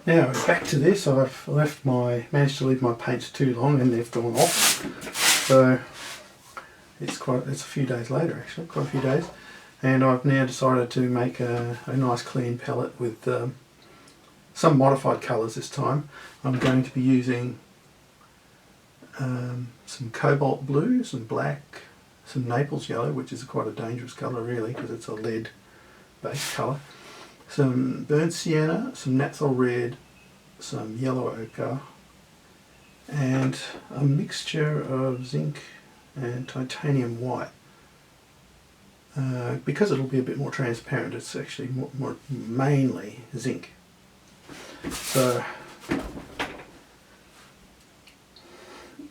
Now back to this. I've managed to leave my paints too long and they've gone off. So it's a few days later actually, quite a few days. And I've now decided to make a nice clean palette with some modified colours this time. I'm going to be using some cobalt blue, some black, some Naples yellow, which is quite a dangerous colour really because it's a lead based colour. Some burnt sienna, some naphtha red, some yellow ochre, and a mixture of zinc and titanium white. Because it'll be a bit more transparent, it's actually mainly zinc. So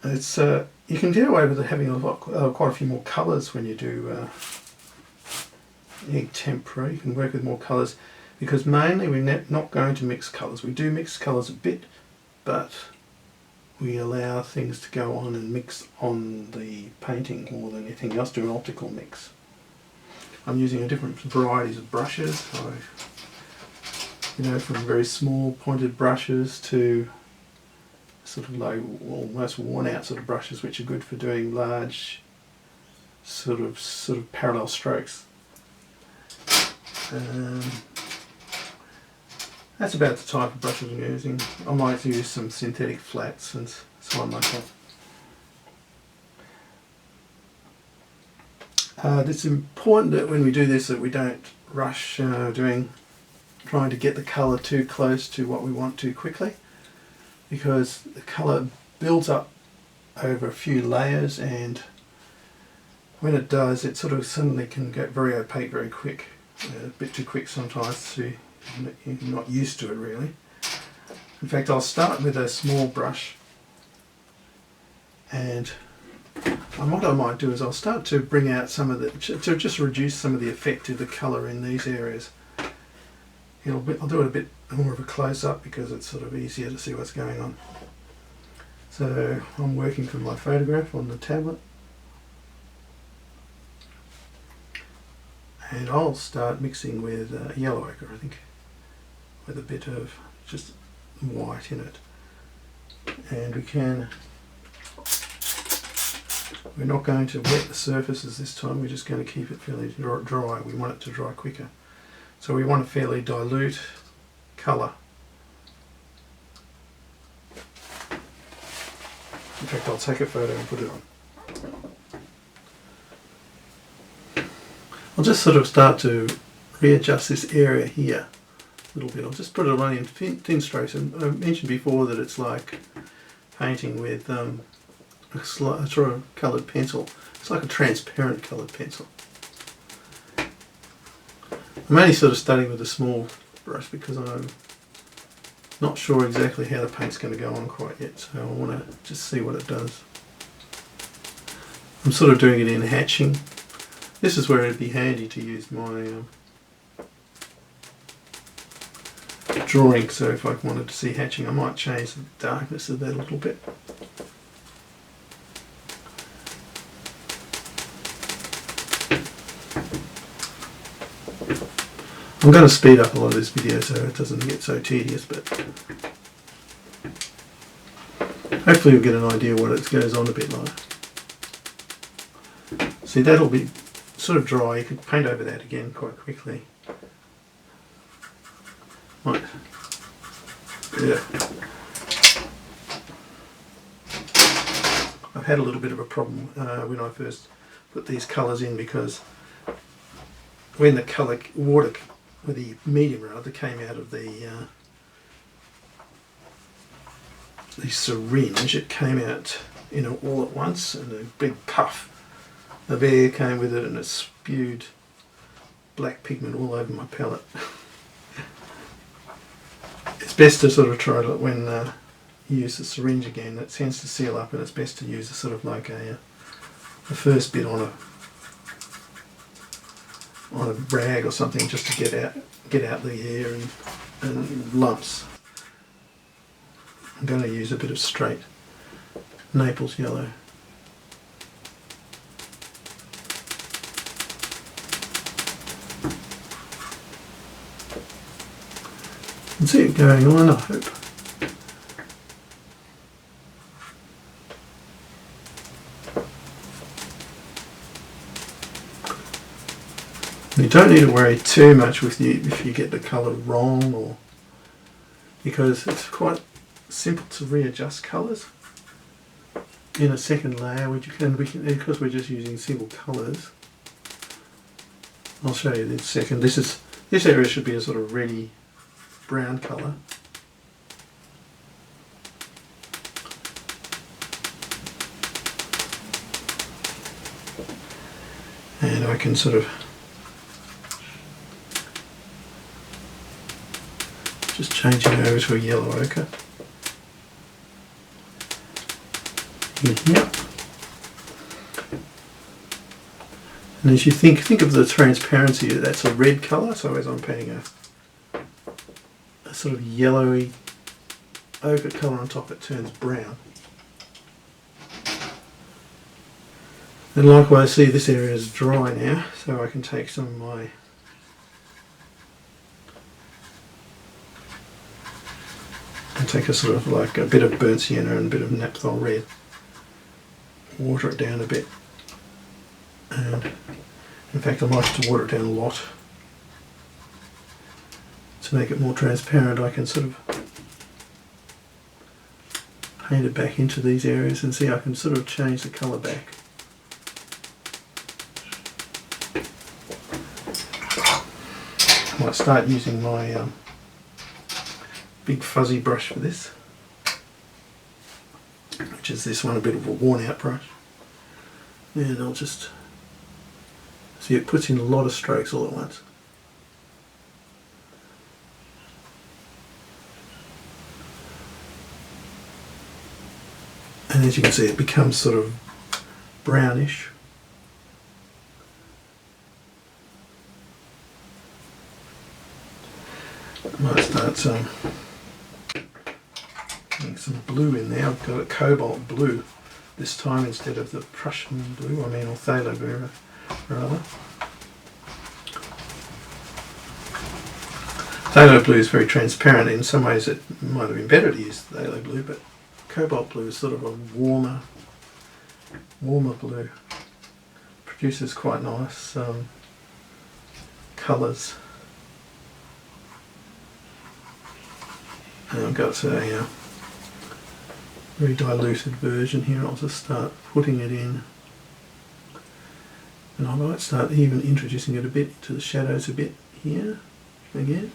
it's you can get away with having quite a few more colours when you do egg tempera. You can work with more colours. Because mainly we're not going to mix colours. We do mix colours a bit, but we allow things to go on and mix on the painting more than anything else, do an optical mix. I'm using different varieties of brushes, so, from very small pointed brushes to sort of low, almost worn out sort of brushes, which are good for doing large sort of parallel strokes. That's about the type of brushes I'm using. I might use some synthetic flats and so on like that. It's important that when we do this that we don't rush trying to get the colour too close to what we want too quickly, because the colour builds up over a few layers, and when it does it sort of suddenly can get very opaque very quick, a bit too quick sometimes to you're not used to it really. In fact, I'll start with a small brush, and what I might do is I'll start to bring out some of to just reduce some of the effect of the colour in these areas. I'll do it a bit more of a close-up because it's sort of easier to see what's going on. So I'm working from my photograph on the tablet, and I'll start mixing with yellow ochre, I think, with a bit of just white in it. And we're not going to wet the surfaces this time, we're just going to keep it fairly dry. We want it to dry quicker. So we want a fairly dilute colour. In fact, I'll take a photo and put it on. I'll just sort of start to readjust this area here a little bit. I'll just put it on in thin strokes, and I mentioned before that it's like painting with a sort of coloured pencil. It's like a transparent coloured pencil. I'm only sort of starting with a small brush because I'm not sure exactly how the paint's going to go on quite yet, so I want to just see what it does. I'm sort of doing it in hatching. This is where it'd be handy to use my drawing, so if I wanted to see hatching I might change the darkness of that a little bit. I'm going to speed up a lot of this video so it doesn't get so tedious, but hopefully you'll get an idea what it goes on a bit like. See, that'll be sort of dry. You could paint over that again quite quickly. Right. Yeah. I've had a little bit of a problem when I first put these colours in, because when the water with the medium rather came out of the syringe, it came out all at once, and a big puff of air came with it, and it spewed black pigment all over my palette. It's best to sort of try to, when you use the syringe again, it tends to seal up, and it's best to use a sort of like the first bit on a rag or something, just to get out the air and lumps. I'm going to use a bit of straight Naples yellow. can see it going on, I hope. You don't need to worry too much with you if you get the colour wrong, or because it's quite simple to readjust colours in a second layer, which because we're just using single colours. I'll show you this second. This area should be a sort of reddy brown colour. And I can sort of just change it over to a yellow ochre. Yep. And as you think of the transparency, that's a red colour, so as I'm painting a sort of yellowy ochre colour on top, it turns brown. And likewise, see, this area is dry now, so I can take some of my take a sort of like a bit of burnt sienna and a bit of naphthol red, water it down a bit, and in fact I like to water it down a lot to make it more transparent. I can sort of paint it back into these areas and see I can sort of change the colour back. I might start using my big fuzzy brush for this, which is this one, a bit of a worn out brush, and I'll just see it puts in a lot of strokes all at once. And as you can see, it becomes sort of brownish. I might start getting some blue in there. I've got a cobalt blue this time instead of the Prussian blue, or phthalo blue rather. Phthalo blue is very transparent. In some ways it might have been better to use phthalo blue, but cobalt blue is sort of a warmer blue. Produces quite nice colours. And I've got a very diluted version here. I'll just start putting it in, and I might start even introducing it a bit into the shadows a bit here again.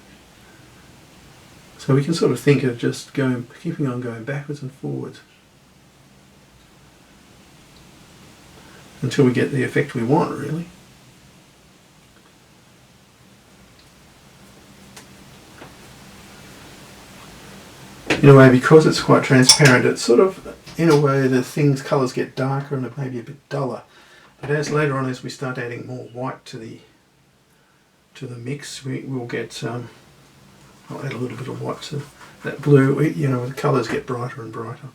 So we can sort of think of just keeping on going backwards and forwards until we get the effect we want, really. In a way, because it's quite transparent, it's sort of, in a way, the colours get darker and maybe a bit duller. But as later on, as we start adding more white to the mix, we'll get, I'll add a little bit of white to that blue, the colours get brighter and brighter.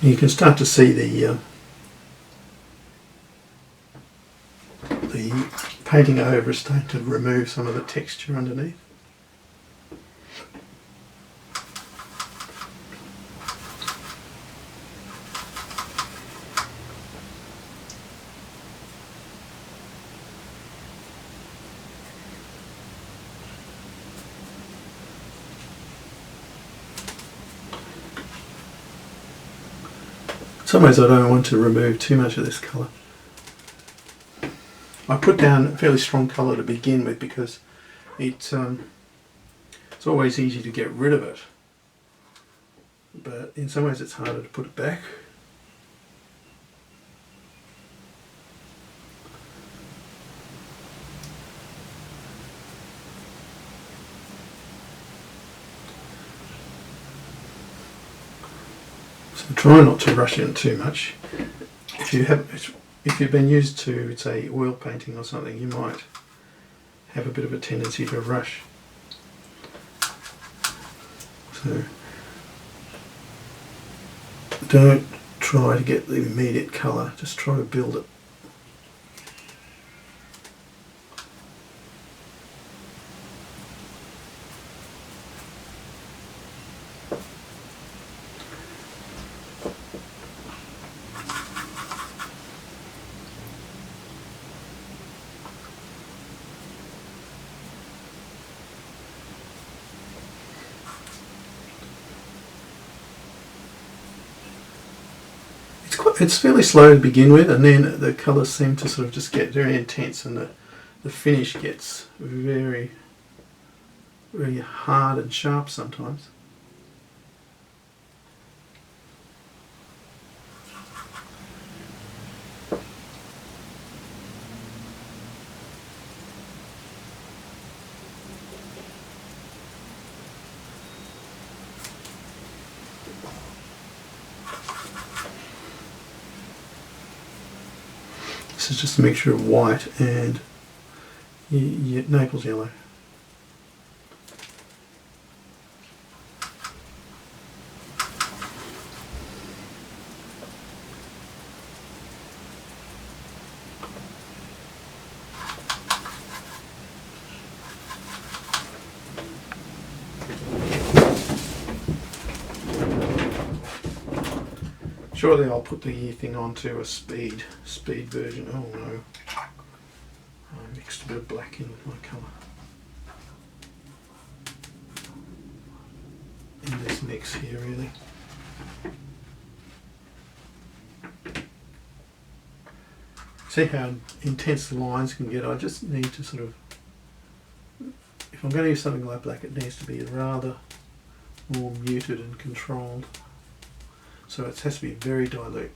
You can start to see the painting over is starting to remove some of the texture underneath. In some ways I don't want to remove too much of this colour. I put down a fairly strong colour to begin with because it's always easy to get rid of it, but in some ways it's harder to put it back. So try not to rush in too much. If you've been used to, say, oil painting or something, you might have a bit of a tendency to rush. So don't try to get the immediate colour, just try to build it. It's fairly slow to begin with, and then the colours seem to sort of just get very intense, and the finish gets very, very hard and sharp sometimes. This is just a mixture of white and Naples yellow. Surely I'll put the thing onto a speed version. Oh no, I mixed a bit of black in with my colour in this mix here, really. See how intense the lines can get? I just need to sort of, if I'm going to use something like black, it needs to be rather more muted and controlled. So it has to be very dilute.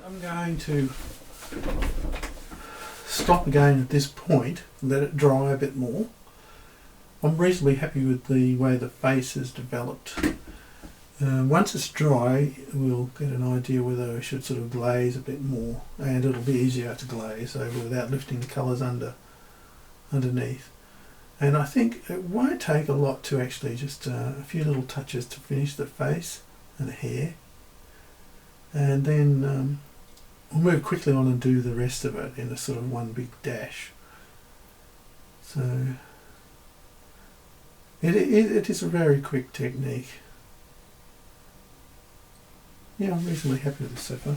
I'm going to stop again at this point, let it dry a bit more. I'm reasonably happy with the way the face has developed. Once it's dry, we'll get an idea whether I should sort of glaze a bit more, and it'll be easier to glaze over without lifting the colours underneath. And I think it won't take a lot to actually just a few little touches to finish the face and the hair, and then we'll move quickly on and do the rest of it in a sort of one big dash. So it is a very quick technique. Yeah, I'm reasonably happy with this so far.